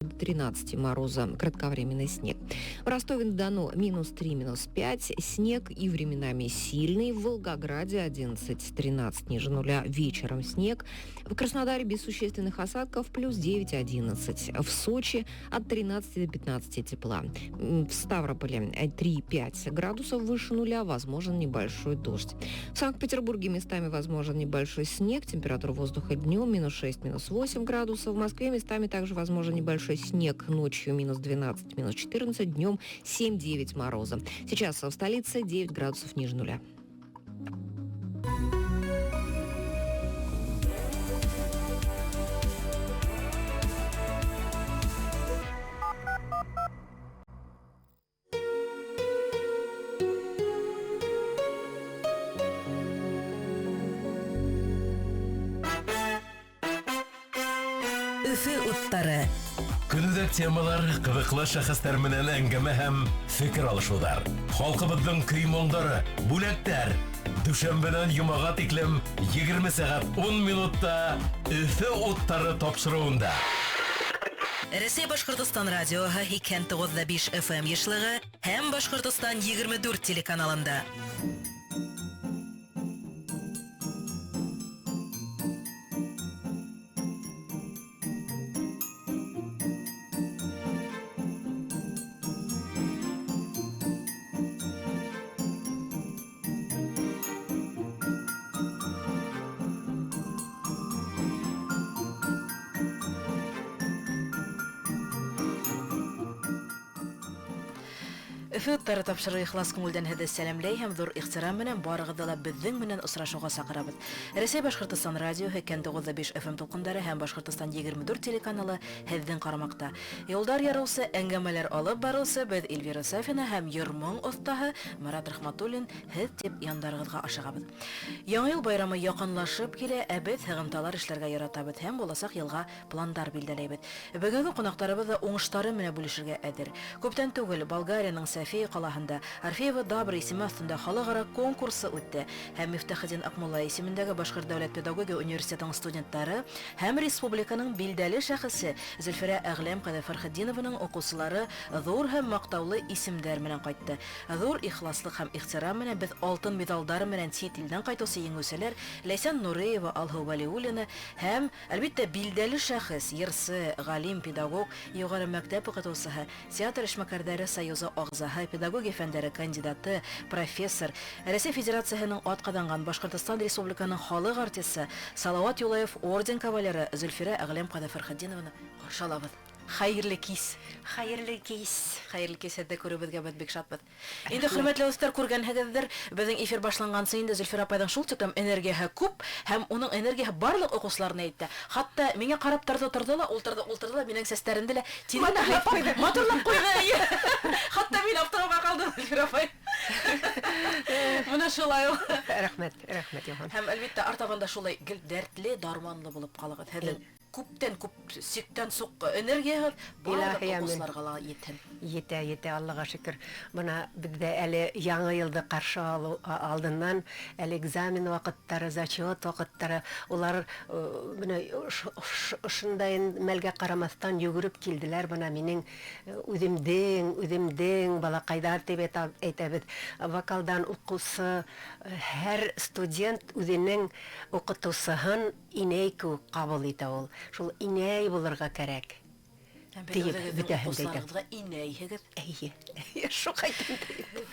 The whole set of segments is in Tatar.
до 13 мороза, кратковременный снег. В Ростове-на-Дону -3, -5, снег и временами сильный. В Волгограде 11-13 ниже нуля, вечером снег. В Краснодаре без существенных осадков +9-11. В Сочи от 13 до 15 тепла. В Ставрополе 3-5 градусов выше нуля, возможен небольшой дождь. В Санкт-Петербурге местами возможен небольшой снег, температура воздуха днем -6, -8 градусов. В Москве местами также возможен небольшой снег, ночью -12, -14, днем 7-9 мороза. Сейчас в столице 9 градусов ниже нуля. Өфе уттары. Күнүдәк темалар, кызыклы шәхестәр менән әңгәмә һәм фикер алышулар. Халкыбызның көй-моңдары, бүләктәр. Дүшәмбедән йомага тиклем 20 сәгать 10 минутта Өфе уттары тапшыруында. Рәсәй Башкортстан радиоһы 295 FM ешлыгы һәм Башкортстан 24 телеканалында. Өфе уттары тапшыры ихлас күңелдән һеҙҙе сәләмләй һәм ҙур ихтирам менән барығыҙҙы ла беҙҙең менән осрашыуға саҡырабыҙ. Рәсәй Башҡортостан радиоһы 295 FM тулҡындары һәм Башҡортостан 24 телеканалы һеҙҙең ҡарамаҡта. Юлдар ярыусы, әңгәмәләр алып барыусы беҙ Эльвира Сафина һәм йыр-моң оҫтаһы Марат Рахматуллин һеҙ тип яндарығыҙға ашығабыҙ. Яңы йыл байрамы яҡынлашып килә, ә беҙ һығымталар эшләргә яратабыҙ һәм буласаҡ йылға пландар билдәләйбеҙ. Бөгөнгө ҡунаҡтарыбыҙ ҙа уңыштары менән бүлешергә әҙер. Күптән түгел Болгариyaның София ҡалаһында Орфеева Добрый исеме аҫтында халыҡара конкурсы үтте һәм Мифтахетдин Аҡмулла исемендәге Башҡорт дәүләт педагогия университетының студенттары һәм республиканың билдәле шәхесе Зөлфирә Әғләм ҡыҙы Фәрхетдинованың уҡыусылары ҙур һәм маҡтаулы исемдәр менән ҡайтты. Ҙур ихласлыҡ һәм ихтирам менән беҙ алтын медалдар менән сит илдән ҡайтыусы еңеүселәр Ләйсән Нуриева, Алһыу Вәлиуллина һәм, әлбиттә, билдәле шәхес, йырсы, ғалим, педагог, юғары мәктәп уҡытыусыһы, театр эшмәкәрҙәре союзы ағзаһы, педагогия фәндәре кандидаты, профессор, Рәсәй Федерацияһының атҡаҙанған Башҡортостан Республиканың халыҡ артисы Салауат Юлаев орден кавалеры Зөлфирә Әғләм ҡыҙы Фәрхетдинованы ҡаршы алабыҙ. Хәйерле кис. Хәйерле кис. Хәйерле кис һеҙҙе күреүебеҙгә беҙ бик шатбыҙ. Инде хөрмәтле дуҫтар, күргәнһегеҙҙер, беҙҙең эфир башланғансы инде Зөлфирә апайҙың шул тиклем энергияһы күп һәм уның энергияһы барлыҡ уҡыусыларына етте. Хатта миңә ҡарап торҙо ла, ултырҙы ла, минең сәстәремде лә матурлап ҡуйҙы. Хатта мин аптырауға ҡалдым, Зөлфирә апай. Бына шулай ул. Рәхмәт, Йохан. Һәм әлбиттә артабанда шулай гел дәртле, дарманлы булып ҡалығыҙ. Һеҙ күптән күп сиктән суҡ энергияһыҙ барлыҡ уҡыусыларға ла етһен. Етә, Аллаға шөкөр. Бына беҙҙә әле яңы йылды ҡаршы алыу алдынан әле экзамен ваҡыттары, зачет ваҡыттары, улар бына ошондайын мәлгә ҡарамаҫтан йүгереп килделәр. Бына минең үҙемдең балаҡайҙар тип әйтәбеҙ. Вокалдан уҡыусы, һәр студент үҙенең уҡытыусыһын инәй кеүек ҡабул итә ул. Шул инәй булырға кәрәк. Бөтәһендә инәйһегеҙ. Шул ҡайтын.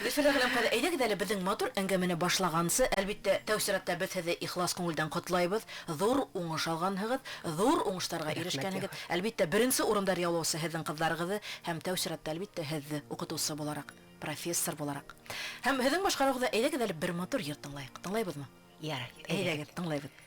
Зөлфирә Әғләм ҡыҙы, әйҙәгеҙ әле беҙҙең матур әңгәмәне башлағансы, әлбиттә, тәүсиратта беҙ һеҙҙе ихлас күңелдән ҡотлайбыҙ. Ҙур уңыш алғанһығыҙ, ҙур уңыштарға ирешкәнһегеҙ. Әлбиттә, беренсе урындар яулаусы һеҙҙең ҡыҙҙарығыҙҙы һәм тәүсиратта, әлбиттә, һеҙҙе уҡытыусы булараҡ, профессор булараҡ. Һәм һеҙҙең башҡарыуҙа әйҙәгеҙ әле бер матур йыр тыңлайыҡ. Тыңлайбыҙмы? Ярай. Әйҙәгеҙ, тыңлайбыҙ.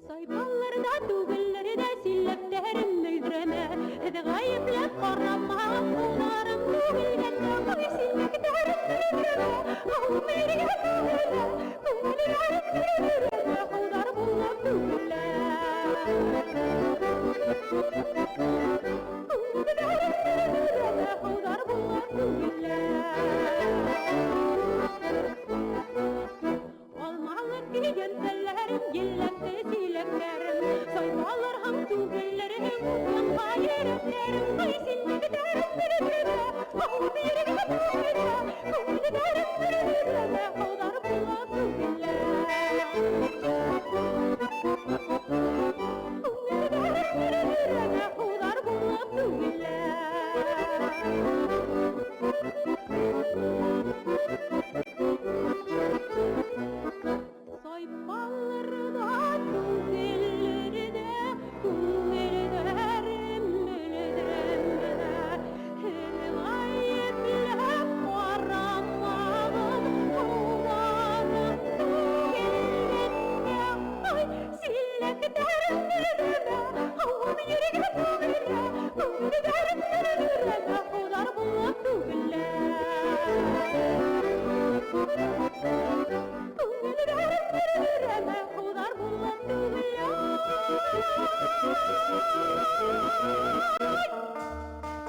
Сайбалларда түгелләрдә силләптәрем мөлдерәмә. Һеҙ ғайыпләп ҡарамағыҙ, ҡулдарым түгелгән ҡуй силләктәрем мөлдерәмә. Ул миңә түгелә, күңелем мөлдерәмә, ҡулдар булып түгелә. Ҡулдар булып түгелә. Алмалы Киген телләрем, елләмде сөйләмнәрем, сайпалырһың түгелләрем, янга йөрәкләрем, ай син битәрем, ау бирегә түгеллә, күңелдәрем бирегә, аудар була түгеллә.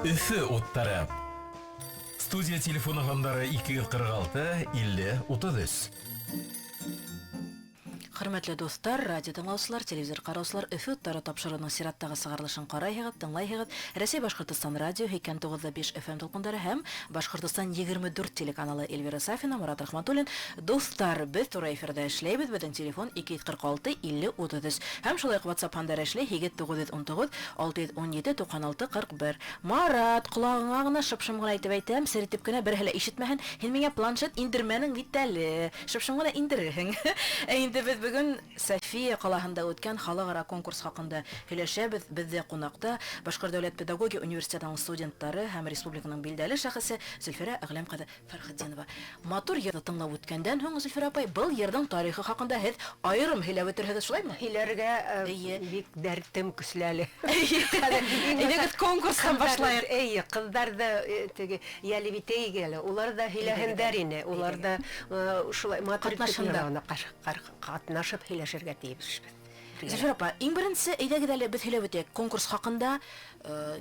Өфе уттары. Студия телефоны гандары 246 50 33. Хөрмәтле достар, радио тыңлаучылар, телевизор караучылар, Өфе уттары тапшыруның сираттагы сыгырылышын карайһыгыз, тыңлайһыгыз. Рәсәй Башкортстан радио 102.5 FM толкыннары һәм Башкортстан 24 телеканалы Эльвира Сафина, Мурат Рахматуллин. Достар, без туры эфирдә эшләйбез. Безнең телефон 246 50 33. Һәм шулай ук WhatsApp хандары эшләй 919 617 96 41. Марат, колагыңа гына шып-шым гына әйтеп әйтәм, сертип кенә бер хәле ишетмәһен. Һин миңа планшет индермәнең бит әле. Шып-шым гына индерәһең. Инде без бүген София калаһында үткән халыкара конкурс хакында һөйләшәбез. Бездә кунакта Башкорт дәүләт педагогия университетының студентлары һәм республиканың билдәле шәхесе Зөлфирә Әгләм кызы Фәрхетдинова. Матур йырны тыңлап үткәндән һуң Зөлфирә апай, был йырның тарихы хакында һез аерым һөйләп үтерһегез, шулаймы? Һиләргә бик дәртем көсләле. Әйдәгез конкурстан башлайык. Әйе, кыздар да теге ялевитей геле. Улар да һиләһендәр ине. Улар да шулай матур катнашып һөйләшергә тиеш. Зөлфирә апа, иң беренче әйдәгез әле без һөйләп үтәйек. Конкурс хакында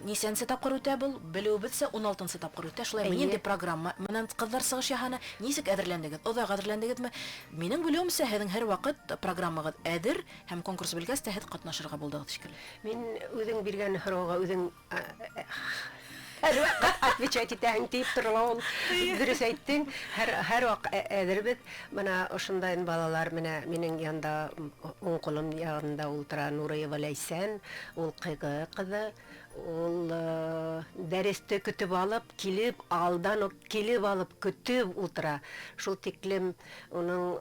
нисәнче тапкыр үтә бул? Белүебезчә 16нчы тапкыр үтә. Шулаймы? Нинди программа? Менән кызлар сыгыш яһаны. Ничек әзерләндегез? Озак әзерләндегезме? Минем белүемчә, һезнең һәр вакыт программагыз әзер һәм конкурс белгәч тә һез катнашырга булдыгыз шикелле. Мин үзең биргән һорауга үзең һәр вакыт отвечать итәһең дип торла ул. Дөрес әйттең. Һәр вакыт әзербез. Менә ошындай балалар менә минең янда уң кулым ягында ултыра Нуриева Ләйсән, ул кызы. Ул дәресте көтүп алып, килеп, алдан ук килеп алып көтүп утыра. Шул тиклем уның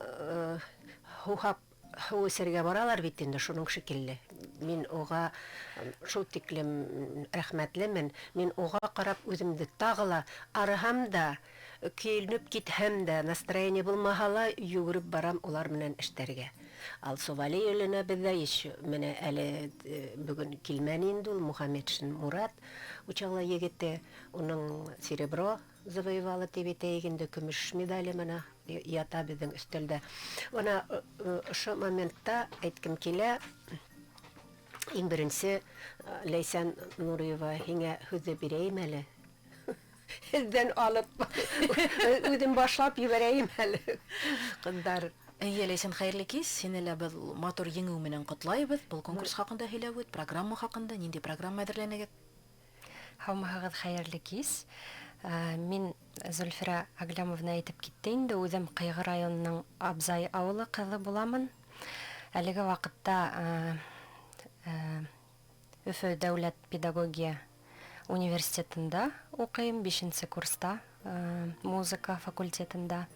Хәүсәргә баралар бит инде шуның шикелле. Мин ога шул тиклем рәхмәтлемен. Мин ога карап үземне тагыла арыһам да, килнеп китһәм дә, настроение булмаһала йөгереп барам улар белән эштәргә. Ал Сували өленә бездә еще менә әле бүген килмәне инде ул Мухаммедшин Мурат, учала егете, уның серебро завоевала тибетегенде көмеш медале менә ята безнең өстәлдә. Ана ошо моментта әйткем килә, иң беренче Ләйсән Нуриева һиңә һүзе бирәйем әле. Һездән алып үзем башлап ибәрәйем әле. Кыздар Әйе, Ләйсән, хәерле кич. Сине лә без матур еңү менән котлайбыз. Бу конкурс хакында һөйләп үт, программа хакында, нинди программа әзерләнәгез? Һаумыгыз хәерле кич. Мин Зөлфирә Әгләмовна әйтеп китте инде, үзем Кыйгы районының Абзай авылы кызы буламын. Әлеге вакытта Өфе дәүләт педагогия университетында укыйм, 5нче курста, музыка факультетында.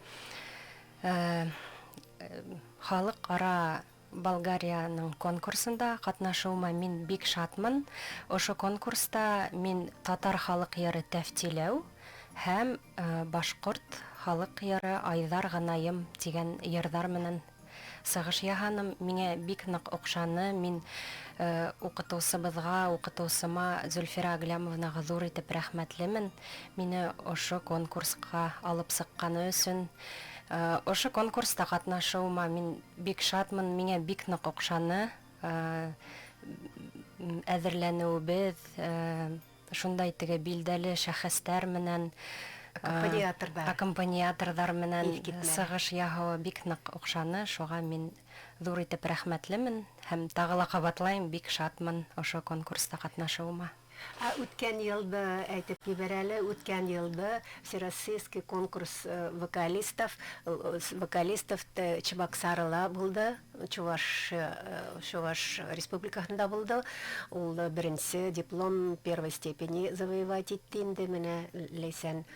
Халыкара Болгарияның конкурсында катнашуыма мин бик шатмын. Ошо конкурста мин татар халык йыры тәфтиләү һәм башкорт халык йыры Айдар Ганаем дигән йырдар менән сыгыш яһаным. Миңа бик нык укшаны. Мин укытучыбызга, укытучыма Зөлфирә Әгләмовнага зур итеп рәхмәтлемен. Мине ошо конкурска алып сыкканы өчен. Ошо конкурста катнашуыма мин бик шатмын. Миңа бик нык укшаны. Әзерләнүебез, шундай теге билдәле шәхестәр менән аккомпаниатордар менән Ис китмәде. сыгыш яһауы бик нык оҡшаны, шуға мин ҙур итеп рәхмәтлемен һәм тағы ла ҡабатлайым, бик шатмын ошо конкурста ҡатнашыуыма. Үткән йылды әйтеп ебәрәле, үткән йылды всероссийский конкурс вокалистов Чебоксарыла булды, Чуваш республикаһында булды. Ул беренче диплом первой степени завоевать итте инде, менә Ләйсән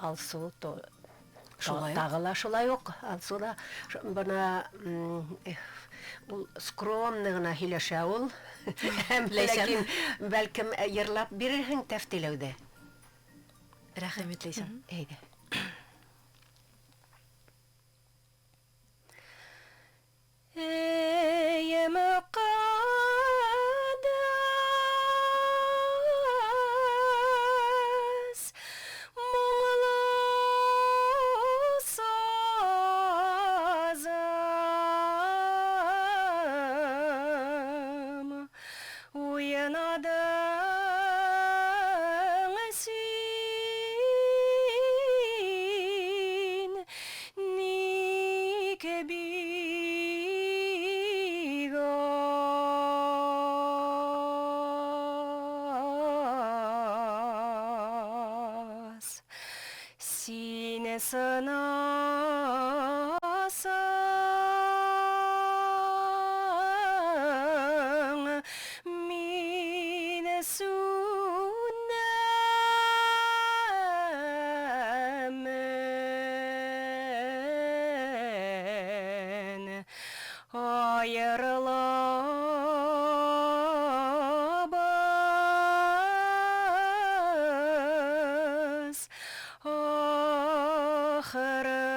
Алсу то тагы ла шулай ук Алсуда бына ул скромный гына һөйләшә ул. Ләкин бәлкем йырлап бирерһең тәфтиләүдә. Рәхмәт Ләйсән. Әйдә. Сине сынасаң, мине сүнәмен, айырылабыз, ахырысы.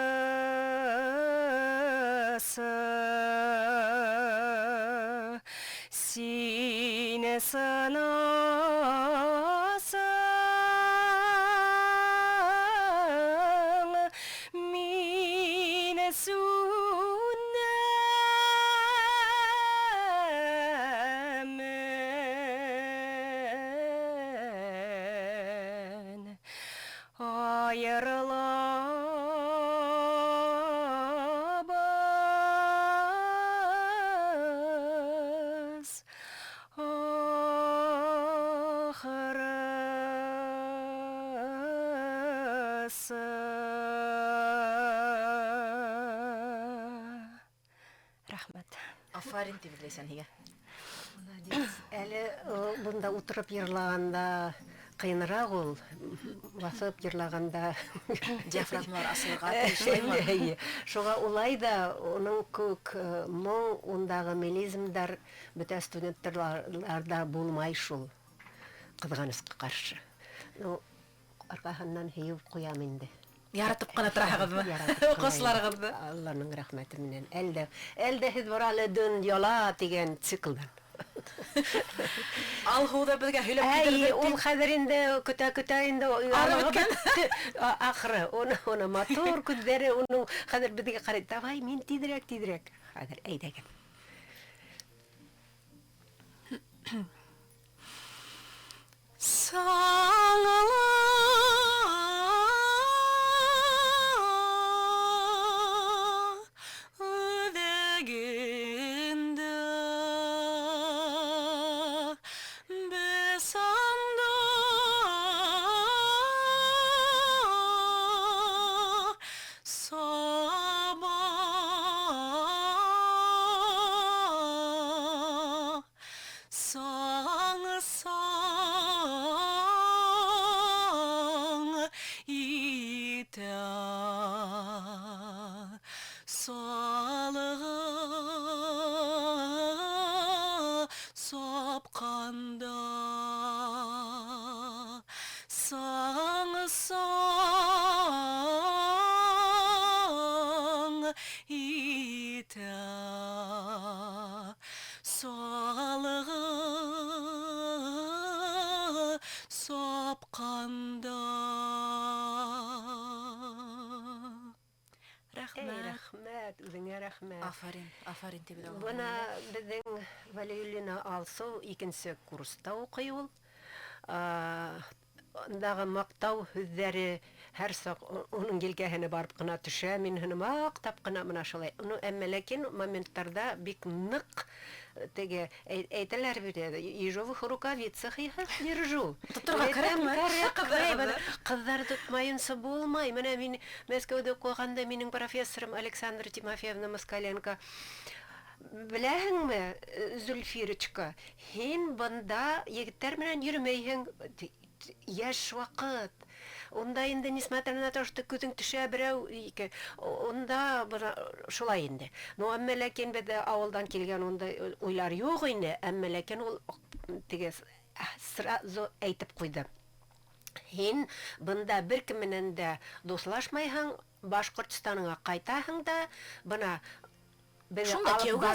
Сине сынасаң, мине сүнәмен, айырылабыз, ахырысы. Рәхмәт. Афарин дип Ләйсән һигә. Әле бунда утырып йырлаганда кыйнырак ул, басып йырлаганда Диафрагмалар асылга тырышлаймы? Әйе. Шуға улай да уның күк моң ундагы мелизмдар бөтә студентларда булмай шул. Кызганычка каршы. Ну, аркаһыннан һыйып куям инде. Яратып кына торагызмы? Кысларыгызды. Алланың рәхмәте менән. Әлдә һез баралы дөн яла дигән циклдан. Алһуда безгә һөйләп Әйе, ул хәзер инде көтә инде ахыры. Оны матур күзләре, уның хәзер безгә карый. Давай, мин тидрәк. Хәзер әйдәгән. Рәхмәт, үзеңә рәхмәт. Афарин дип дә. Буна безнең Валиуллина Алсу икенче курста укый ул. Андагы мактау һүзләре һәр сак уның елкәһенә барып кына төшә, мин һәне мактап кына менә шулай. Әмма ләкин моменттарда бик нык теге әйтәләр бит, ежовых рукавицах я держу. Тоттырга кирәкме? Кызлар тотмаенса булмай. Менә мин Мәскәүдә калганда минем профессорым Александра Тимофеевна Москаленко беләһеңме, Зульфирочка, һин бында егетләр белән йөрмәйһең, яшь вакыт. Онда инде, несмотря на то, что күзең төшә берәү, онда шулай инде. Но әмма ләкин беде авылдан килгән онда уйлар юк инде, әмма ләкин ул теге сразу әйтеп куйды. Һин бында беркем менән дә дуслашмайһың, Башкортстанга кайтаһың да, бына Шунда кияүгә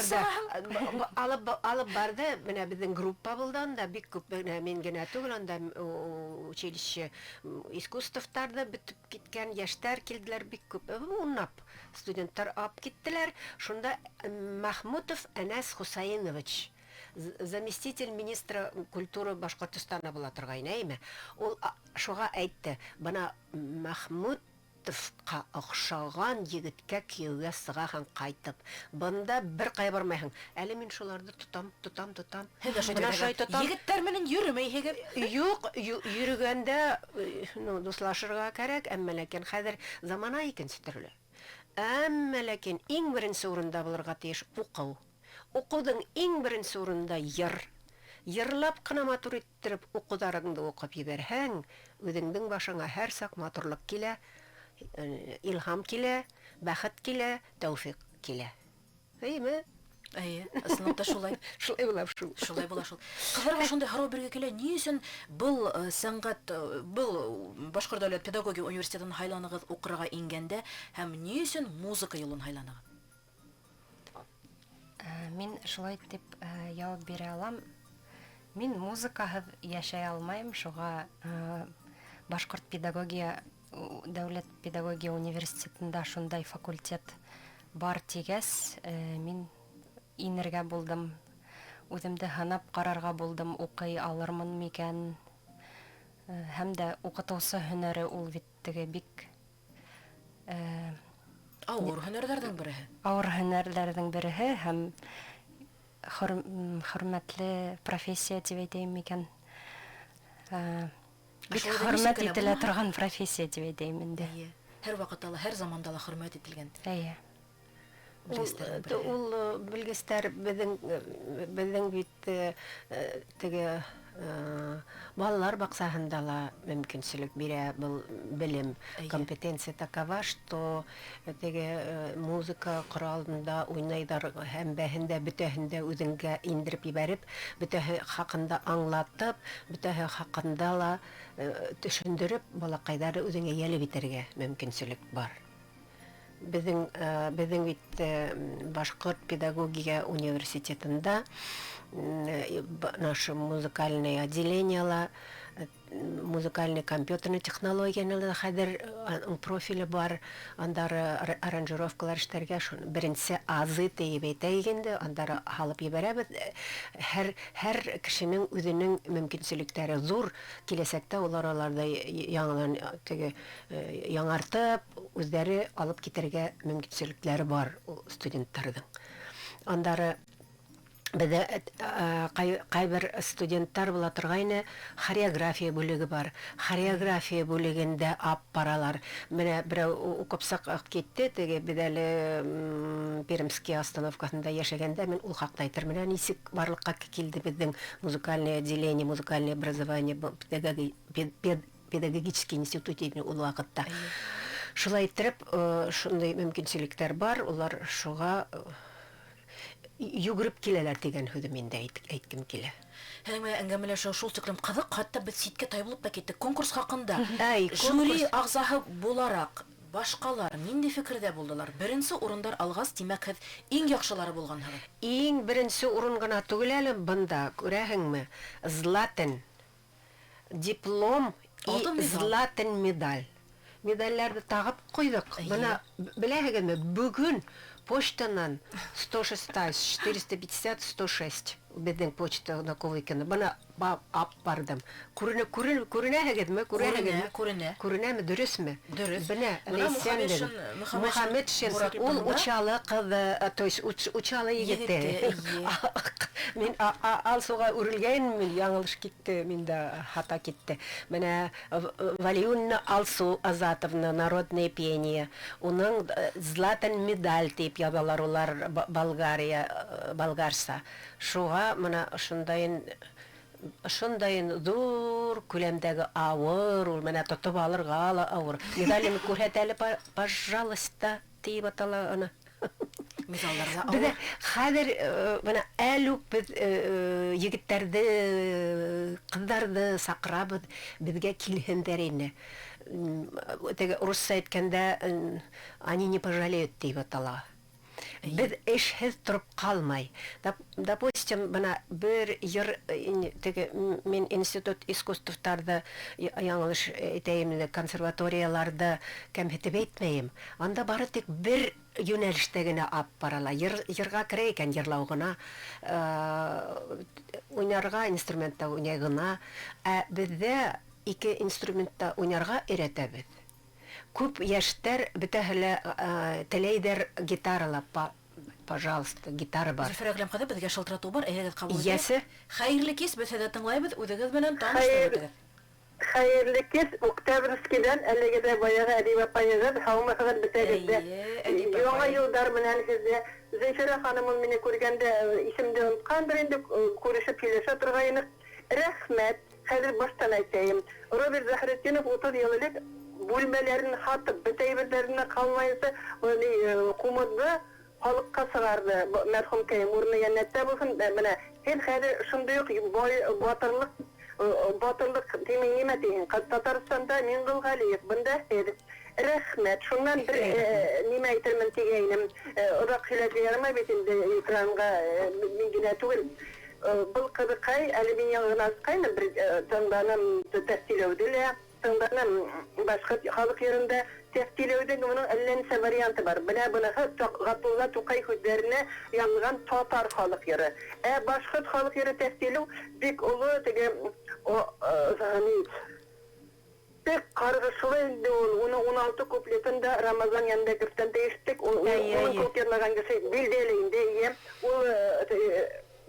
алып барды, менә безнең группа булдан да бик күп, мин генә түгел, анда училище искусствовтарда битеп киткән яшьтәр килделәр бик күп. Уннап студентлар ап киттеләр. Шунда Махмутов Анас Хусаинович, заместитель министра культуры Башкортостана була торган әйме. Ул шуга әйтте, бана Махмутовка охшаган егеткә кияүгә сыгаһың кайтып. Бында бер кай бармайһың. Әле мин шуларны тутам. Егетләр менән йөрмәйһегез. Юк, йөргәндә, дуслашырга кирәк, әмма ләкин хәзер замана икенче төрле. Әмма ләкин иң беренче урында булырга тиеш уку. Укудың иң беренче урында йыр. Йырлап кына матур иттереп укударыңды укып ебәрһәң, үзеңнең башыңа һәр сак матурлык килә, илһам килә, бәхет килә, тәүфик килә. Әйме? Ысынлыкта шулай. Шулай була шул. Шулай була шул. Кызларга шундай һорау биргә килә, ни өчен был сәнгать, был Башкорт дәүләт педагогия университетын хайланыгыз укырга ингәндә һәм ни өчен музыка юлын хайлагыз? Мин шулай дип җавап бирә алам. Мин музыкаһыз яшәй алмайм, шуга Башкорт педагогия дәүләт педагогия университетында шундай факультет бар тигәс, мин инергә булдым. Үземдә һанап карарга булдым, укый алырмын микән. Һәм дә укытучы һөнәре ул бит теге бик Авыр һөнәрләрдән бере. Авыр һөнәрләрдән бере һәм хөрмәтле профессия дип әйтәм микән. Бик хөрмәт ителә торган профессия дип әйтәм инде. Һәр вакытта, һәр заманда хөрмәт ителгән. Әйе. Ул белгечләр безнең бит теге балалар баксаһында ла мөмкинчелек бирә, бу белем, компетенция такова, что теге музыка коралында уйнайдар һәм бәһендә бөтәһендә үзеңгә индиреп ибәреп, бөтәһе хакында аңлатып, бөтәһе хакында ла төшендереп, балакайлары үзеңгә ялеп итәргә мөмкинчелек бар. Безнең бит Башкорт педагогия университетында наше музыкальное отделение, музыкальные компьютерные технологии, хәзер профиле бар, андары аранжировкалар эшләргә, беренче азы тиеп әйтәйгәндә, андары халып ебәрәбез. Һәр кешенең үзенең мөмкинчелекләре зур, киләсәктә аларда яңадан теге яңартып, үзләре алып китәргә мөмкинчелекләре бар студентларның. Андары Бездә кайбер студентлар була торгайны, хореография бүлеге бар. Хореография бүлегендә ап паралар. Менә берәү укыпсак китте, теге бедәле Пермский остановкасында яшәгәндә мин ул хакта әйтер менә нисек барлыкка килде безнең музыкальное отделение, музыкальное образование, педагогический институт ул вакытта. Шулай итеп, шундый мөмкинчелекләр бар, улар шуга югырып киләләр дигән һүз миндә әйткем килә. Һәм әңгәмәләшү шул тиклем кызык, хәтта без ситкә тайбылып та киттек. Конкурс хакында. Жюри агзаһы буларак башкалар нинди фикердә булдылар? Беренче урындар алгас, димәк, һез иң яхшылары булганһыгыз. Иң беренче урын гына түгел әле бында, күрәһеңме? Златен диплом и златен медаль. Медальләрне тагып куйдык. Менә беләһегезме, бүген почтанан 106, 450, 106 Безнең почта наковыкны. Бана бардым. Күренәһегезме? Күренә. Күренәме, дөресме? Дөрес. Бина, Менә Лейсән Мөхәммәд Шенсен, ул учалы кызы, то есть учалы егете. Мин алсуга үрелгән, мин яңылыш китте, миндә хата китте. Менә Валиунна Алсу Азатовна, народное пение. Уның златан медаль дип язалар улар болгарса. Шуга менә шундайын зур күләмдәге авыр, ул менә тотып алырга авыр. Медален күрһәт әле, пожалуйста, дип атала аны. Мисалларда Бездә хәзер менә әлүк без егетләрне, кызларны сакырабыз, безгә килһендер инде. Теге урысча әйткәндә, они не пожалеют дип атала. Без эшһез торып калмай. Допустим, бана бер йыр теге мен институт искусствларда яңылыш әйтәйем, консерваторияларда кәмһетеп әйтмәйем. Анда бары тик бер юнәлештә генә ап барала. Йырга керә икән, йырлау гына, уйнарга инструментта уйнай гына. Бездә ике инструментта уйнарга өйрәтәбез. Күп яшьтәр бөтәһеле теләйдер гитаралап, пожалуйста, гитара бар. Зөлфәрәгләм кадәр безгә шалтырату бар, әгәр кабул итә. Ясе. Хәерле кис, без дә тыңлайбыз, үдегез белән таныштырыгыз. Хәерле кис, Октябрьскидан әлегә дә баягы Әдиб апайыгыз, һаумыгыз бетәгездә. Яңа елдар белән сезгә Зөлфәрә ханымым мине күргәндә исемде оныткандыр инде, күрешеп килешә торгайнык. Рәхмәт. Хәзер баштан әйтәйем. Роберт Захретдинов 30 ел элек бүлмәләрен хатып, бетәйбезләренә калмайсы, кумыды, халыкка сыгарды. Мәрхүм Кәйим урыны яннәттә булсын. Менә хәзер шундый ук батырлык тимин нимә тиен. Татарстанда Мингылгалиев бында еді. Рәхмәт. Шуннан бер нимә әйтермен тигәйнем. Озак сөйләп ярмай бит инде экранга мин генә түгел. Бұл кызыкай, әле мин яңгына аскайны бер тыңданам тәфсиләүдә, тыңданам башка халык yerinde тәфсиләүдә моның әллә ничә варианты бар. Менә буныһы Габдулла Тукай хүзләренә язылган татар халык йыры. Башка халык йыры тәфсиләү бик улы теге бик каргышлы инде ул. 16 куплетында Рамазан янында киртән дәйштек. Ул куплетлаган кеше билдәле инде. Ул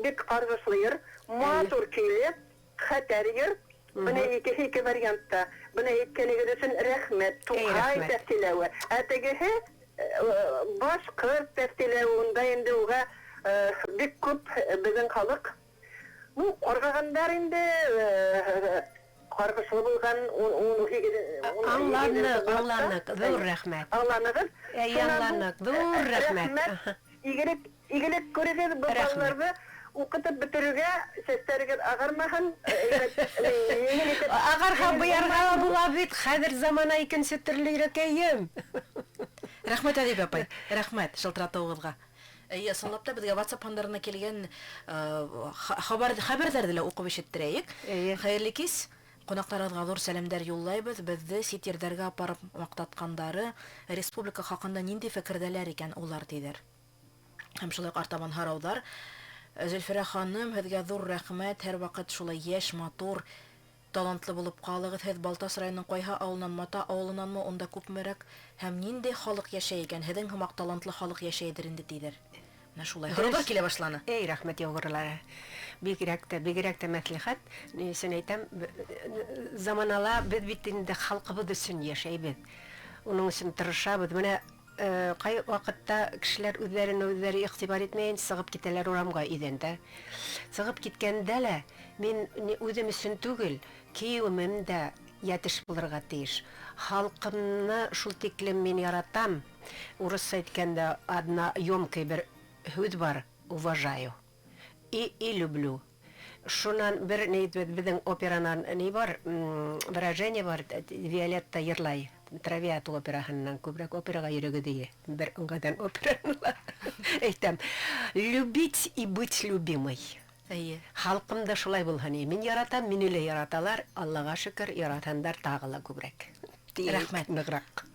бик каргышлы йыр, матур көйле, хәтәр йыр. Бuna iki variantta. Buna etkeniger için rəhmət. Tuğay təhtiləvi. Әтігігі башқыр təhtiləvində indi oğa bik köp bizim xalıq. Bu qorğağanlar indi qarğışlı bolğan Anlanıq, dur rəhmət. Anlanıq. Dur rəhmət. İgilek göreceğiz bu ballarda. Укытып бетерүгә сәстәргә агармаһын. Агарга буярга була бит. Хәзер замана икенче төрле кәем. Рәхмәт Әдиб апай. Рәхмәт шылтыратуыгызга. Сынлап та безгә WhatsApp хандарына килгән хәбәрләрне дә укып ишеттерәйек. Хәерле кис. Кунакларыгызга зур сәламнәр юллайбыз. Безне ситерләргә апарып мактаткандары республика хакында нинди фикердәләр икән улар дидер. Һәм шулай артабан һораудар. Зөлфәрә ханым, һеҙгә ҙур рәхмәт, һәр ваҡыт шулай йәш, матур, талантлы булып ҡалығыҙ. Һеҙ Балтас районының ҡайһы ауылынан, Мата ауылынанмы, онда күпмерәк, һәм ниндәй халыҡ йәшәй икән? Һеҙҙең һымаҡ талантлы халыҡ йәшәйҙер инде тиҙәр. Менә шулай. Һорауҙар килә башланы. Эй, рәхмәт яуғырлары. Бигерәк тә мәслихәт. Сен әйтәм, заманала беҙ бит инде халҡыбыҙ өсөн йәшәйбеҙ. Уның өсөн тырышабыҙ. Менә кай вакытта кешеләр үҙҙәре иғтибар итмәйенсә сығып китәләр урамға иҙәндә. Сығып киткәндә лә мин үҙем өсөн түгел, кейәүемем дә йәтеш булырға тейеш. Халҡымны шул тиклем мин яратам. Урысса әйткәндә одна ёмкая бер һүҙ бар, уважаю и люблю. Шунан бер безнең операнан ни бар, выражение бар, Виолетта йырлай. Травиат операһыннан күбрәк операга йөрөгө дие. Бер ыңғадан операнылар. Әйтәм, любить и быть любимой. Халҡым да шулай булһын. Мин яратам, мине лә яраталар. Аллаға шөкөр, яратандар тағы ла күбрәк. Рәхмәт.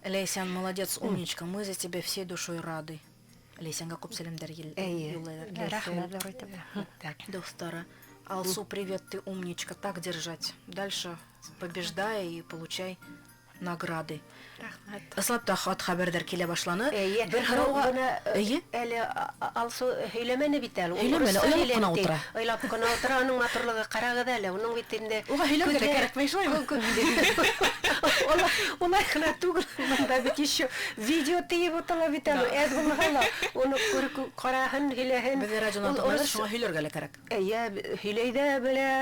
Лейсан, молодец, умничка. Мы за тебя всей душой рады. Лейсәнгә күп сәламнәр Әйе. юллайлар. Рәхмәт, Доритова. Достары, Алсу, привет, ты умничка, так держать. Дальше побеждай и получай награды. Ысылапта хат хәбәрдәр килә башланы. Бер һорауга, әйе? Әле алсу һөйләмәне бит әле. Һөйләмәне, оялып кына утыра. Оялап кына утыра, аның матурлыгы карагыз әле. Уның бит инде Уга һөйләргә кирәкмәй шулаймы? Улай гына түгел. Монда бит еще видео тиеп утыла бит әле. Әз булмаганда уны күрү караһын, һөйләһен. Без радионан тыңлар, шуңа һөйләргә лә кирәк. Әйе, һөйләйдә белә,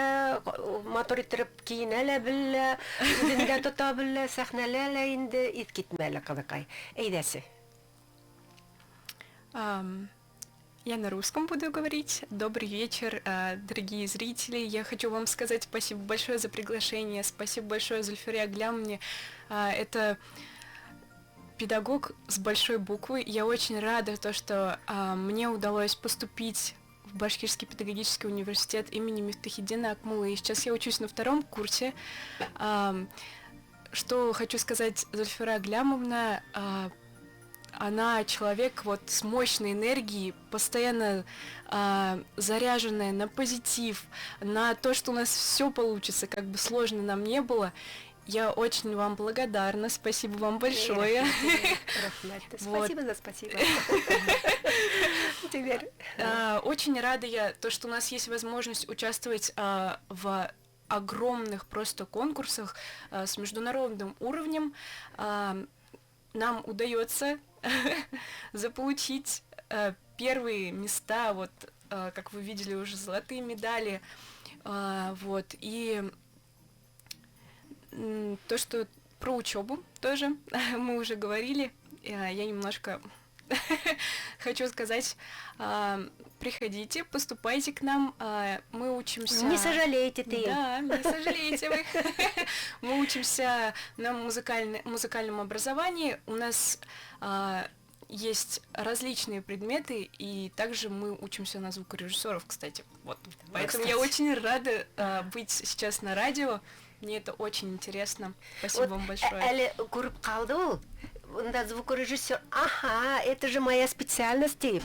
матур итеп киенә лә белә, үзендә тота белә, сәхнәлә лә инде ит китмәле кызыкай. Әйдәсе. Я на русском буду говорить. Добрый вечер, дорогие зрители. Я хочу вам сказать спасибо большое за приглашение. Спасибо большое Зульфире Аглямовне. Это педагог с большой буквы. Я очень рада, что мне удалось поступить в Башкирский педагогический университет имени Мифтахиддина Акмулы. И сейчас я учусь на 2-м курсе. Что хочу сказать, Зульфира Аглямовна, она человек вот с мощной энергией, постоянно заряженная на позитив, на то, что у нас все получится, как бы сложно нам не было. Я очень вам благодарна, спасибо вам большое. Спасибо за спасибо. Теперь. Очень рада я, то, что у нас есть возможность участвовать в огромных просто конкурсах с международным уровнем. Нам удается заполучить первые места, вот, как вы видели, уже золотые медали. Вот, и то, что про учебу тоже мы уже говорили, я немножко хочу сказать, приходите, поступайте к нам, мы учимся... Не сожалеете ты. Да, не сожалеете вы. Мы учимся на музыкальном образовании, у нас есть различные предметы, и также мы учимся на звукорежиссеров, кстати. Вот. Поэтому я очень рада быть сейчас на радио, мне это очень интересно. Спасибо вам большое. Әле күреп калды ул. Унда звукорежиссер. Ага, это же моя специальность дип.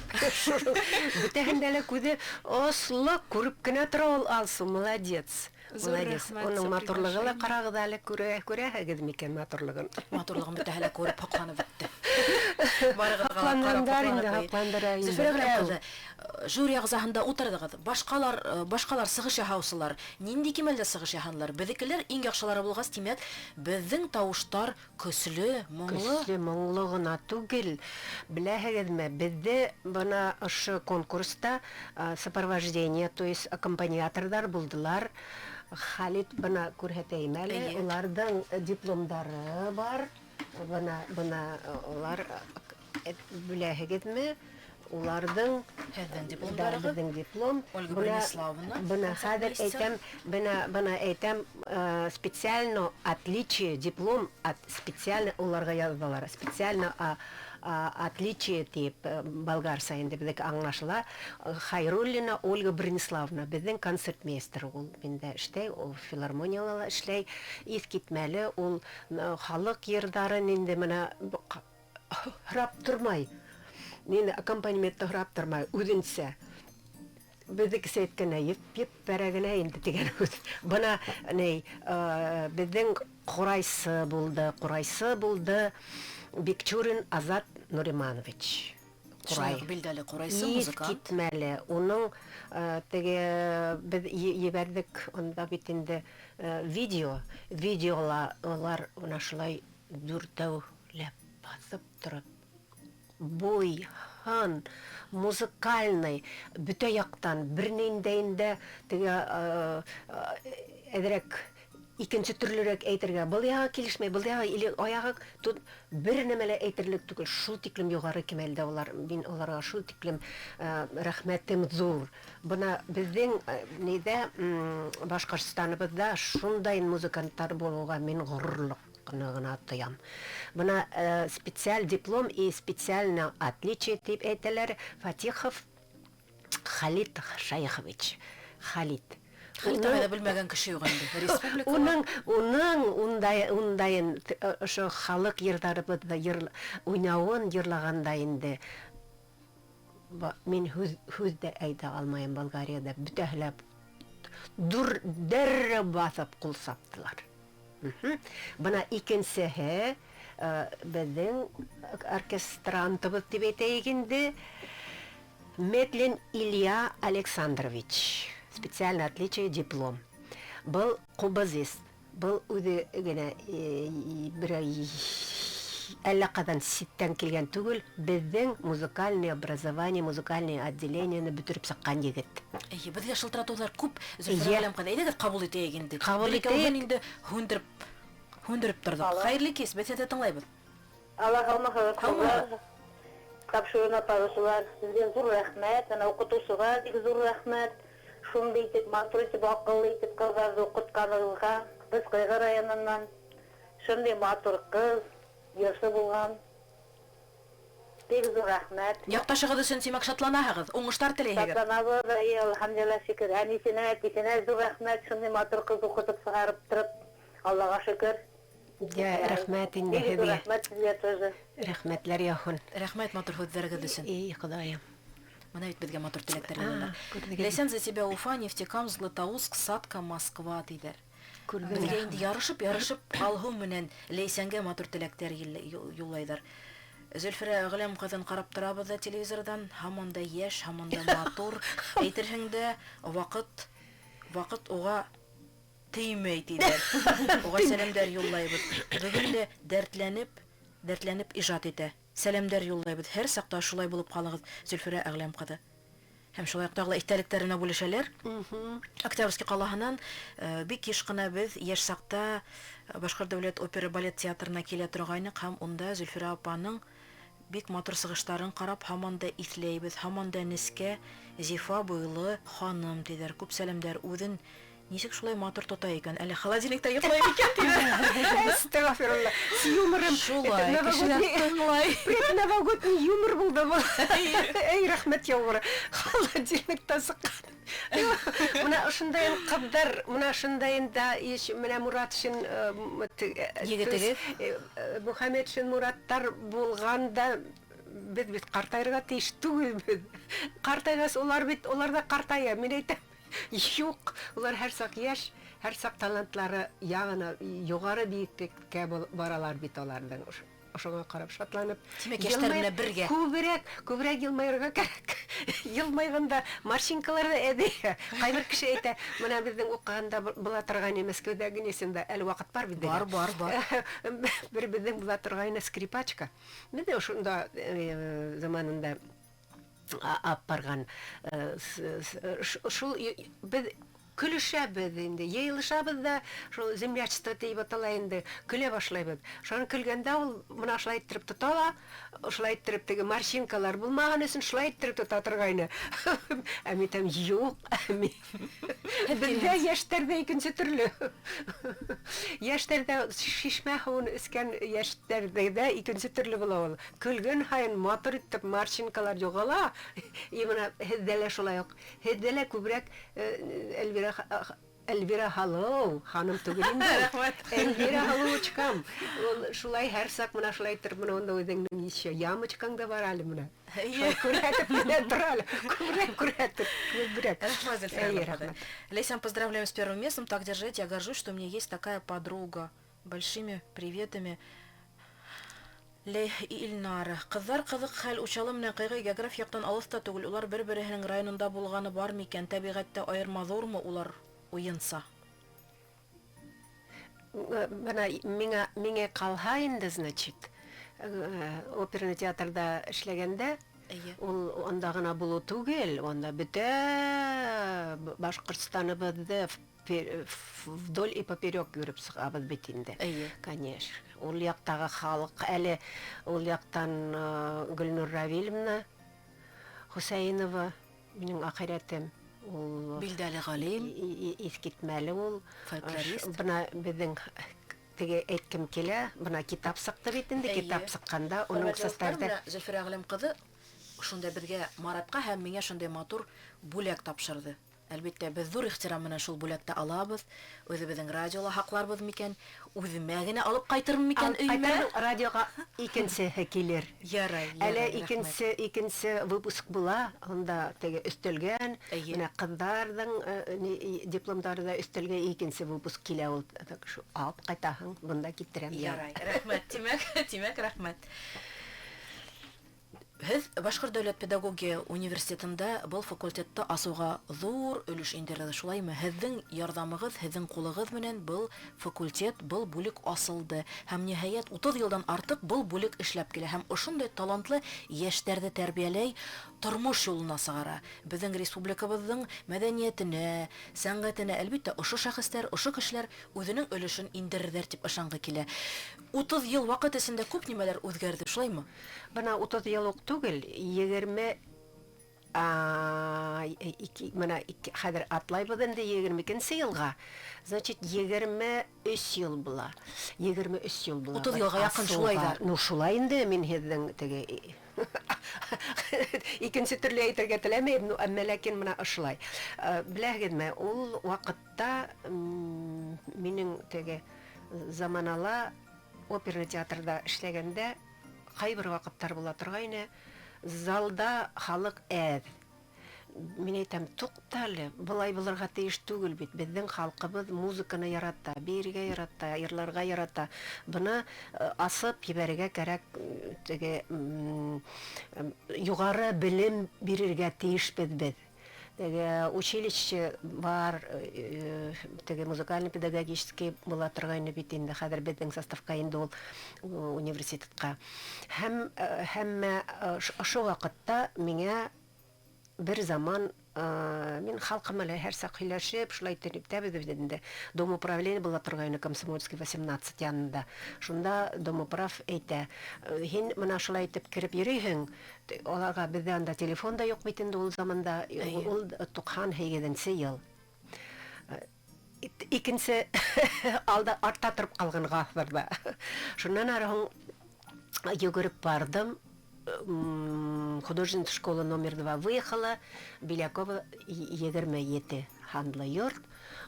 Бүтәһендә лә күзе ослы күреп кенә тора ул Алсу, молодец. Молодец. Оның матурлыгы ла карагыз әле күрәһегез микән матурлыгын. Матурлыгын бөтә һәлә күреп хакланып бетте. Зөфәр жюри агзаһында утырдыгыз. Башкалар сыгыш яһаусылар, нинди кимәлдә сыгыш яһанлар? Безнекеләр иң яхшылары булгас, димәк, безнең тавыштар көсле, моңлы. Көсле, моңлы гына түгел. Беләһегезме, бездә бына ошо конкурста сопровождение, то есть аккомпаниаторлар булдылар. Халит бына күрһәтәйм әле, уларның дипломдары бар. Бына улар беләһегезме? Уларның диплом. Ольга Брониславовна. Бына хәзер әйтәм, бына әйтәм, специально отличие диплом от специально уларга яздылар. Специально отличие дип болгар сайында бездә аңлашыла. Хайруллина Ольга Брониславовна безнең концертмейстер, ул миндә эшләй, ул филармонияларда эшләй, искитмәле, ул халык йырдарын инде менә рап тормай. Нені аккомпанементі ғырап тұрмай, өдінсе. Бізді кісі еткені еп бәрәгіне енді деген өз. Бұна біздің құрайсы болды Бекчурин Азат Нуриманович. Білдәлі құрайсы музыкант. Кетмәлі. Оның біз ебәрдік, онда бетінде видеолар ұнашылай дүртәулеп басып тұрып. Бой, хан, музыкальный, бүте яктан, бірнендейінде әдірек икенче төрлерәк әйтергә, был яга килешмәй, был яга или аягы тут бер нәмәле әйтерлек түгел, шул тиклем югары кимәлдә улар, мин уларга шул тиклем рәхмәтем зур. Бuna безнең нидә Башкортстаныбызда шундай музыкантлар булуга мин горурлык гына тоям. Бuna специаль диплом и специально отличие дип әйтәләр. Фатихов Халит Шайхович. Халит. Хәлтә белмәгән кеше юк инде. Республика. Уның ундайын ошо халык йырдарыбызда уйнавын йырлаганда инде Мин хүздә әйтә алмайым Болгарияда бүтәһләп дәррә басып кул саптылар. Бына икенчеһе безнең оркестрантыбыз дип әйтәйек инде, Метлин Илья Александрович. Специальное отличие диплом. Был кубазист. Был үзе генә бер әллә кадан ситтән килгән түгел, безнең музыкальное образование, музыкальное отделениене бөтереп саккан егет. Безгә шылтыратулар күп. Зөлфәләм кадәр әйдәгез кабул итәйек инде. Кабул итәйек. Инде хүндереп тордык. Хәерле кис, бәсәтә тыңлайбыз. Allah халмаһы. Тапшырына парусылар, сезгә зур рәхмәт, ана укытучыга бик зур рәхмәт. Шундый итеп, матур итеп, акыллы итеп кызларны укытканыгызга, без Кыйгы районыннан шундый матур кыз, яшы булган. Бик зур рәхмәт. Якташыгыз өчен симак шатланаһыгыз, уңыштар теләйһегез. Шатланабыз, алхамдулилла шөкер. Әнисенә, әтисенә зур рәхмәт, шундый матур кыз укытып чыгарып торып, Аллага шөкер. Рәхмәт инде Бик зур һеҙгә. рәхмәт сезгә тоже. Рәхмәтләр яһун. Рәхмәт матур һүҙҙәрегеҙ өсөн. Ходаем. Менә бит безгә матур теләктәр янына. күрдегез. Ләйсән за тебя Уфа, Нефтекам, Златоуст, Сатка, Москва диләр. Күрдегез. Безгә инде ярышып алһу менән Ләйсәнгә матур теләктәр юллайдар. Зөлфирә Гөләм кызын карап торабыз да телевизордан, һаман да яшь, һаман да матур. Әйтерһең дә вакыт уга теймәй диләр. Уга сәламдәр юллайбыз. Бүген дә дәртләнеп иҗат итә. Сәламдәр юллайбыз. Һәр сакта шулай булып калыгыз, Зөлфирә Гөләм кызы. Һәм шулай ук тагы истәлекләренә бүлешәләр. Октябрьский калаһынан бик еш кына без яшь сакта Башкорт дәүләт опера балет театрына килә торгайнык һәм унда Зөлфирә апаның бик матур сыгыштарын карап һаман да исләйбез, һаман да нескә Зифа буйлы ханым диләр. Күп сәламдәр үзен ничек шулай матур тота икән? Әле холодильникта йоклай икән диләр. Астагфирулла. С юмором. Шулай, кешеләр тыңлай. Новогодний юмор булды бу. Эй, рәхмәт яугыры. Холодильникта сыккан. Менә шундай кыздар, менә шундай да менә Муратшин Егетегез. Мөхәммәдшин Мураттар булганда без бит картайырга тиеш түгелбез. Картайгас олар да картая. Мен әйтәм, юк, улар һәр сак яшь, һәр сак талантлары ягына югары биеклеккә баралар бит аларның. Ошоңа карап шатланып, Тимәк, яшьтәр белән бергә. Күбрәк елмайырга кирәк. Елмайганда маршинкаларда әди. Кайбер кеше әйтә, менә безнең укыганда була торган Мәскәүдәге несендә әле вакыт бар бит. Бар. Бер безнең була торган скрипачка. Мен дә шунда заманында апарган шул без көлешәбез инде, йыелышабыз да, шул землячество дип атала инде, көлә башлайбыз. Шуны көлгәндә ул моны шулай иттереп тотала, шулай иттереп теге маршинкалар булмаган өчен шулай иттереп тота торгайны. Әмитәм юк, бездә яшьтәрдә икенче төрле. Яшьтәрдә шишмә һавын искән яшьтәрдә икенче төрле була ул. Көлгән һайын матур итеп маршинкалар югала. Именно һездәлә шулай ук. Һездәлә күбрәк Эльвира Халлоу, ханым түгел инде. Эльвира Халлоучкам. Ул шулай һәр сак менә шулай итеп менә онда үзеңнең ещё ямочкаң да бар әле менә. Күрәтеп менә тора әле. Күбрәк. Рахмат. Лейсан, поздравляем с первым местом. Так держать. Я горжусь, что у меня есть такая подруга. Большими приветами. Илнара. Кызлар кызык хәл учалы менән Кыйгы географ яктан алыс та түгел. Улар бер-беренең районында булганы бар микән? Табигатьтә аерма зурмы улар уенса? Миңа калһа инде, значит, оперный театрда эшләгәндә, ул анда гына булу түгел, анда бөтә Башкортстаныбызды вдоль и поперек йөреп сыгабыз бит инде. Конечно. Ул яктагы халык, әле ул яктан Гөлнур Равиловна Хусейнова, минем ахиратым, ул Билдәле галим, искитмәле ул, фольклорист. Бuna безнең теге әйткем килә, бuna китап сыкты бит инде, китап сыкканда уның составында Зөлфирә Гөләм кызы шунда безгә Маратка һәм миңа шундай матур бүләк тапшырды. Әлбәттә, без зур ихтирам менән шул бүләкте алабыз. Үзебезнең радиола хакларбыз микән? Үземә генә алып кайтырмы микән өймә? Радиога икенче килер. Ярай. Әле икенче выпуск була, анда теге өстелгән, менә кызларның дипломдары да өстелгә икенче выпуск килә ул. Так шу алып кайтаһың, бунда китерәм. Ярай. Рәхмәт, Тимәк, рәхмәт. Һез Башкорт дәүләт педагогия университетында был факультетты асуга зур өлеш индерде, шулаймы? Һезнең ярдәмегез, һезнең кулыгыз менән был факультет, был бүлек асылды. Һәм ниһаять 30 елдан артык был бүлек эшләп килә. Һәм ошондай талантлы яшьләрне тәрбияләй, тормыш юлына сыгара. Безнең республикабызның мәдәниятенә, сәнгатенә әлбәттә ошо шәхесләр, ошо кешеләр үзенең өлешен индерерләр дип ышанга килә. 30 ел вакыт эчендә күп нимәләр үзгәрде, шулаймы? Бына 30 ел ук түгел, 20 хәзер атлайбыз инде 22нче елга. Значит, 23 ел була. 23 ел була. 30 елга якын шулай да. Ну шулай инде мин һезнең теге икенче төрле әйтергә теләмәйм, әмма ләкин менә ошылай. Беләгезме, ул вакытта минең теге заманала оперный театрда эшләгәндә кайбер вакыттар була торгайны, залда халык әз. Мин әйтәм, туктале, булай булырга тиеш түгел бит. Безнең халкыбыз музыканы ярата, биргә ярата, йырларга ярата. Буны асып ебәргә кирәк, теге югары белем бирергә тиешбез без. Теге училище бар, теге музыкальный педагогический була торгайны бит инде хәзер безнең составка инде ул университетка. Һәммә ошо вакытта миңа бер заман мин халкым белән һәр сак һөйләшеп, шулай тәртиптәбез инде. Дом управления була торгайны Комсомольский 18 янында. Шунда дом управ әйтә, һин менә шулай итеп кирип йөрисең, аларга бездә анда телефон да юк бит инде ул заманда, ул 98нче ел. Икенче алда артта торып калган гасырда. Шуннан ары йөгереп бардым. Художественная школа номер 2 выехала, Белякова 27 хандлы йорт.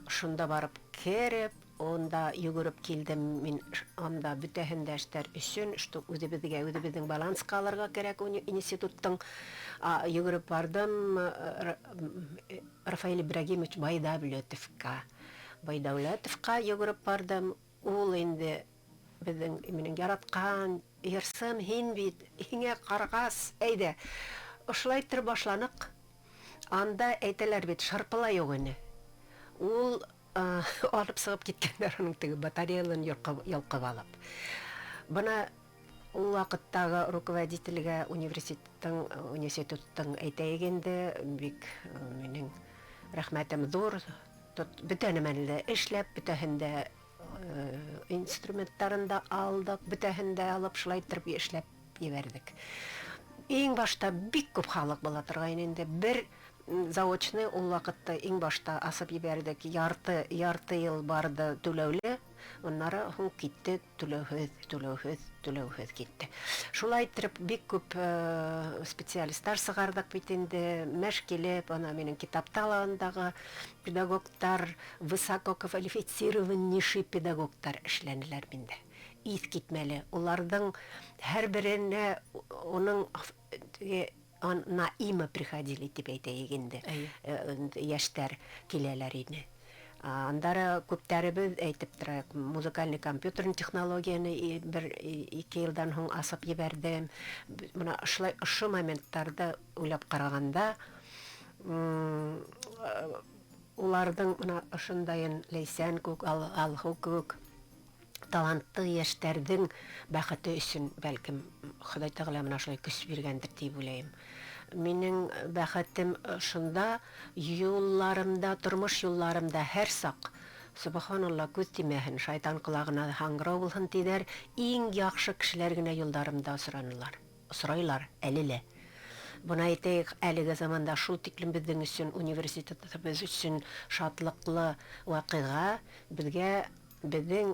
Шунда барып кереп, онда йөгереп килдем мин, анда бүтәһен дәштәр өчен, что үзебезнең баланска алырга кирәк институттың. Йөгереп бардым Рафаэль Ибрагимович Байдавлетовка йөгереп бардым. Ул инде безнең минең яраткан Ерсым һин бит, һиңә каргас, әйдә. Ошылай төр башланык. Анда әйтәләр бит, шарпыла юк ине. Ул алып сыгып киткәннәр аның теге батареяларын ялкып алып. Бына ул вакыттагы руководительгә университеттың әйтәйгәндә бик минең рәхмәтем зур. Бүтән мәлдә эшләп, бүтәһендә инструменттарында алдык, бүтәһендә алып шулай торып эшләп ебәрдек. Иң башта бик күп халык була торган инде. Бер заочный ул вакытта иң башта асып ебәрдек. Ярты ел барды түләүле, оннары һуң китте түләүһез китте. Шулай торып бик күп специалистлар сыгардык бит инде. Мәш килеп, ана минең китап таландагы педагогтар, высококвалифицированный педагогтар эшләнеләр миндә. Ис китмәле. Уларның һәр беренә оның наимы приходили дип әйтәйгәндә. Яшьтәр киләләр иде. Андары күптәребез әйтеп тора, музыкальный компьютерный технологияны бер 2 елдан һуң асып ебәрдем. Менә ошо моменттарда уйлап караганда, уларның менә ошондайын Лейсән күк, Алху күк талантлы яшьләрнең бәхете өчен бәлкем Ходай Тәгалә менә шулай көч биргәндер дип уйлыйм. Минең бәхетем шунда, юлларымда, тормыш юлларымда һәр сак, субханалла, күз тимәһен, шайтан колагына хаңгырау булсын диләр, иң яхшы кешеләр генә юлларымда сорайлар, әлеле. Буны әйтәйек, әлеге заманда шул тиклем безнең өчен, университетыбыз өчен шатлыклы вакыйга, безгә безнең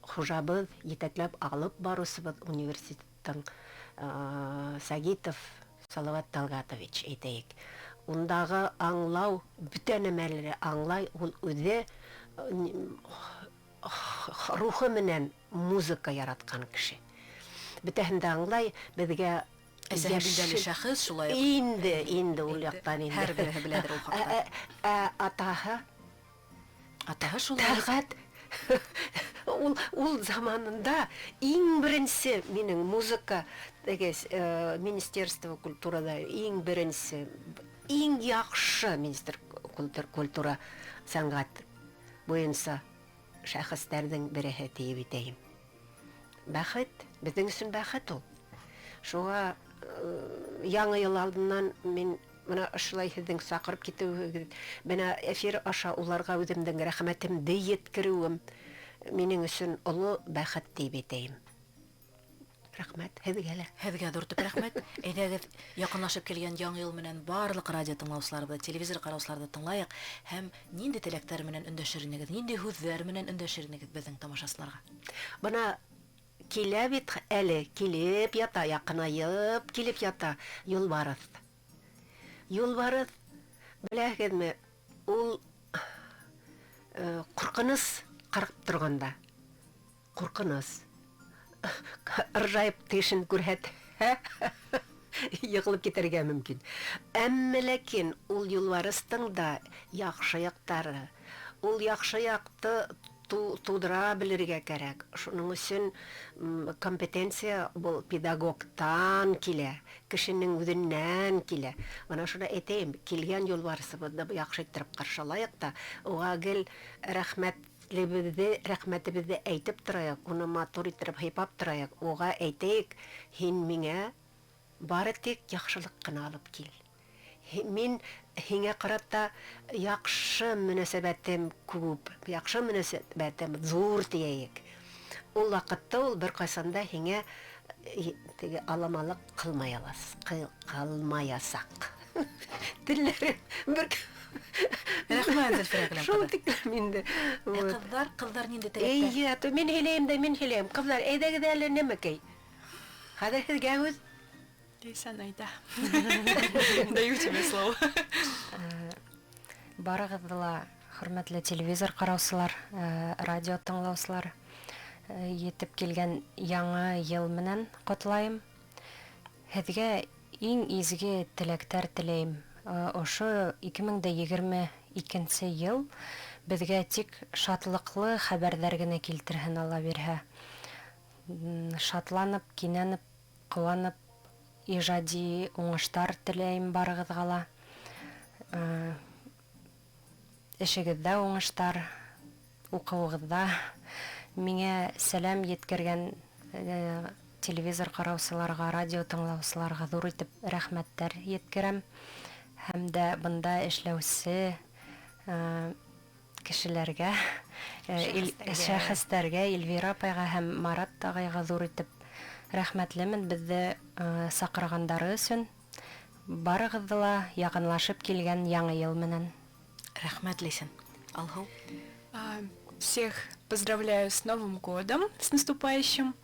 хужабыз җитәкләп алып барусыбыз университеттан Сагитов Салават Талгатович әйтәйек. Ундағы аңлау, бүтән әмәлері аңлай, ул үзе рухы менән музыка яраткан кеше. Бүтәһен дә аңлай, беҙгә Әсәһе билдәле шәхес шулай. Инде ул яктан инде. Һәр береһе беләдер ул хакта. Атаһы шулай. Тәғәт. Ул заманында иң беренсе минең музыка Министерство культурада иң беренсе, иң яхшы министр культура сәнгать буенча шәхестәрнең береһе дип әйтәм. Бәхет, безнең өчен бәхет ул. Шуңа яңа ел алдыннан мин менә шулай һезнең сакырып китү, менә эфир аша уларга үземнең рәхмәтемне yetkерүем минең өчен олы бәхет дип әйтәм. Рәхмәт һезгә. Һеҙгә ҙур төп рәхмәт. Әйҙәгеҙ, яҡынлашып килгән яңы ел менән барлык радио тыңлаусыларыбыҙ, телевизор ҡараусыларҙы тыңлайыҡ һәм ниндәй теләктәр менән өндәшер инегеҙ, ниндәй һүҙҙәр менән өндәшер инегеҙ беҙҙең тамашасыларға? Бына килә бит әле, килеп ята, яҡынайып килеп ята Юлбарыҫ. Юлбарыҫ, беләһегеҙме, ул ҡурҡыныс ҡарап торғанда. Ҡурҡыныс. Ыржайып тешен күрһәт. Йығылып китергә мөмкин. Әммә ләкин ул Юлбарыстың да яҡшы яҡтары. Ул яҡшы яҡты тудыра белергә кәрәк. Шуның өсөн компетенция был педагогтан килә, кешенең үҙеннән килә. Мана шуны әйтәйем, килгән Юлбарысыбыҙҙы яҡшы иттереп ҡаршылайыҡ та, уға гел рәхмәтебеҙҙе әйтеп торайыҡ, уны матур иттереп һыйпап торайыҡ, уға әйтәйек, һин миңә бары тик яҡшылыҡ ҡына алып кил. Мин һиңә ҡарата яҡшы мөнәсәбәтем күп, яҡшы мөнәсәбәтем ҙур тиәйек. Ул ваҡытта ул бер ҡайсанда һиңә аламалыҡ ҡалмаясаҡ. Телләре бер... Рәхмәт, Зөлфирә. Шул тиклем инде. Ҡыҙҙар ниндәй теләктәр? Мин һөйләйем. Ҡыҙҙар, әйҙәгеҙ әле нәмәкәй. Хәҙер һеҙгә һүҙ. Лейсан, айда. Даю тебе слово. Барығыҙҙы ла, хөрмәтле телевизор ҡараусылар, радио тыңлаусылар, етеп килгән яңы йыл менән ҡотлайым. Һеҙгә иң изге теләктәр теләйем. Ошо 2022 йыл беҙгә тик шатлыҡлы хәбәрҙәр генә килтерһен Алла бирһә. Шатланып, кинәнеп, ҡыуанып, ижади уңыштар теләйем барығыҙға ла. Эшегеҙҙә уңыштар, уҡыуығыҙҙа. Миңә сәләм еткергән телевизор ҡараусыларға, радио тыңлаусыларға ҙур итеп рәхмәттәр еткерәм. Һәм дә бында эшләүсе кешеләргә, шәхестәргә, Эльвира апайға һәм Марат ағайға ҙур итеп рәхмәтлемен беҙҙе саҡырғандары өсөн. Барығыҙҙы ла яҡынлашып килгән яңы йыл менән. Рәхмәт, Лейсан. Алһыу. Всех поздравляю с Новым годом, с наступающим.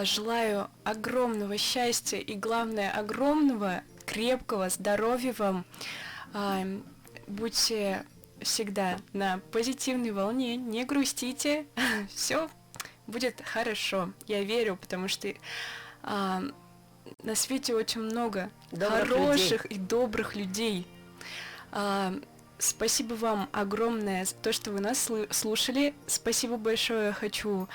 Желаю огромного счастья и, главное, огромного крепкого здоровья вам. Будьте всегда на позитивной волне, не грустите, все будет хорошо. Я верю, потому что на свете очень много хороших и добрых людей. Спасибо вам огромное за то, что вы нас слушали. Спасибо большое я хочу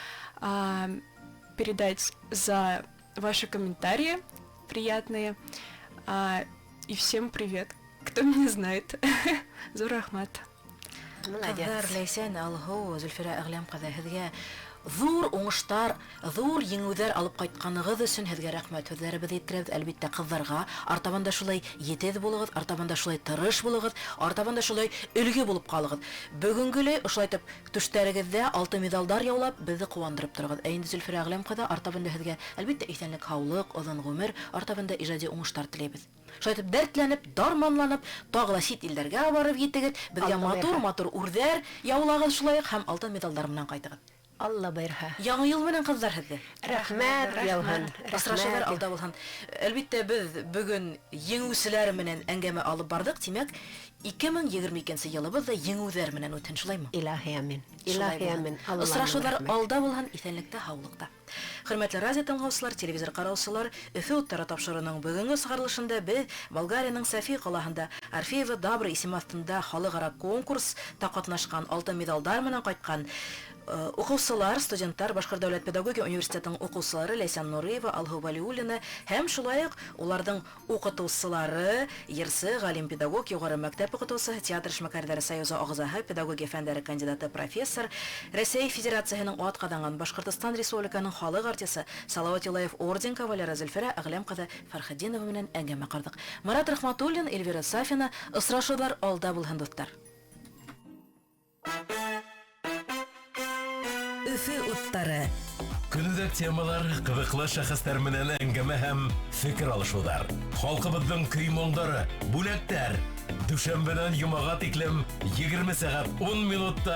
передать за ваши комментарии приятные. И всем привет, кто меня знает. Зур рахмат. Ҡыҙҙар, Лейсан, Алһыу, Зөлфирә әғләм ҡыҙы, һеҙгә ҙур уңыштар, ҙур еңеүҙәр алып ҡайтҡанығыҙ өсөн һеҙгә рәхмәт һүҙҙәребеҙ еткерәбеҙ. Әлбиттә, ҡыҙҙарға артабан да шулай етеҙ булығыҙ, артабан да шулай тырыш булығыҙ, артабан да шулай өлгө булып ҡалығыҙ. Бөгөнгөлө ошолай итеп түштәрегеҙҙә алтын медалдар яулап, беҙҙе ҡыуандырып торығыҙ. Ә инде Зөлфирә әғләм ҡыҙы, артабан да һеҙгә әлбиттә иҫәнлек, һаулыҡ, оҙон ғүмер, артабан да ижади уңыштар теләйбеҙ. Шулай итеп дәртләнеп, дарманланып, тағы ла сит илдәргә барып етегеҙ, беҙгә матур-матур үрҙәр яулағыҙ шулай һәм алтын медалдар менән ҡайтығыҙ. Алла бирһә. Яңа ел менән кызлар һеҙҙе. Рәхмәт, Ялхан. Осрашулар алда булһын. Әлбиттә без бүгін еңүселәр менән әңгәмә алып бардык. Тимәк, 2022 елыбыз да еңүҙәр менән үтһен, шулаймы? Илаһи амин. Шулай Илаһи булһын. амин. Осрашулар алда булһын, исәнлектә, һаулыҡта. Хөрмәтле радио тыңлаусылар, телевизор ҡараусылар, Өфө уттары тапшырыуының бүгенге сығарылышында беҙ Болгарияның София ҡалаһында Орфеева Добрый исеме аҫтында халыҡара конкурста ҡатнашҡан, алтын медалдар менән ҡайтҡан уҡыусылар, студенттар, Башҡорт дәүләт педагогия университетының уҡыусылары Ләйсән Нуриева, Алһыу Вәлиуллина һәм шулай уҡ уларҙың уҡытыусылары, йырсы, ғалим педагог, юғары мәктәп уҡытыусыһы, театр эшмәкәрҙәре союзы ағзаһы, педагогия фәндәре кандидаты профессор, Рәсәй Федерацияһының атҡаҙанған Башҡортостан Республиканың халыҡ артисы Салауат Юлаев орден кавалеры Зөлфәрә Әғләм ҡыҙы Фәрхетдинова менән әңгәмә ҡарҙык. Марат Рәхмәтуллин, Эльвира Сафина, осрашыуҙар алда булһын, дуҫтар. Өфө уттары. Көнүҙәк темалар, ҡыҙыҡлы шәхестәр менән әңгәмә һәм фекер алышыуҙар. Халҡыбыҙҙың көй-моңдары, бүләктәр. Дүшәмбенән йомаға тиклем 20 сәғәт 10 минутта